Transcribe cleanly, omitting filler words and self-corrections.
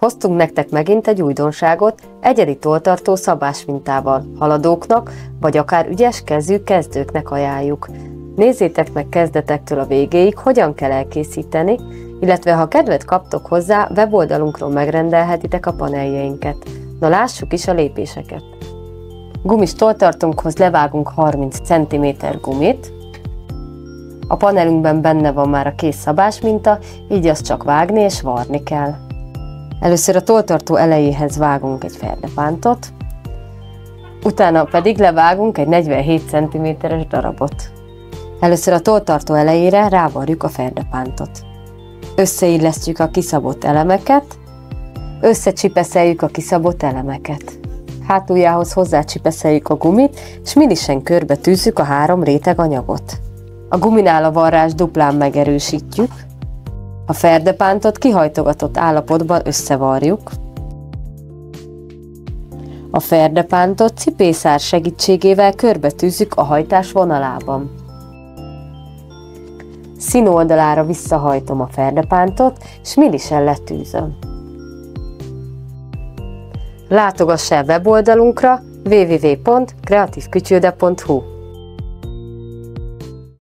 Hoztunk nektek megint egy újdonságot, egyedi tolltartó szabásmintával, haladóknak, vagy akár ügyes kezű kezdőknek ajánljuk. Nézzétek meg kezdetektől a végéig, hogyan kell elkészíteni, illetve ha kedvet kaptok hozzá, weboldalunkról megrendelhetitek a paneljeinket. Na lássuk is a lépéseket. Gumis tolltartónkhoz levágunk 30 cm gumit. A panelünkben benne van már a kész szabásminta, így azt csak vágni és varni kell. Először a tolltartó elejéhez vágunk egy ferdepántot, utána pedig levágunk egy 47 cm-es darabot. Először a tolltartó elejére rávarjuk a ferdepántot. Összeillesztjük a kiszabott elemeket, összecsipeszeljük a kiszabott elemeket. Hátuljához hozzácsipeszeljük a gumit, és milisen körbe tűzzük a 3 réteg anyagot. A guminál a varrást duplán megerősítjük, a ferdepántot kihajtogatott állapotban összevarjuk, a ferdepántot cipészár segítségével körbe tűzzük a hajtás vonalában. Színoldalára visszahajtom a ferdepántot, és milisen letűzöm. Látogass el weboldalunkra www.kreativkütyülde.hu.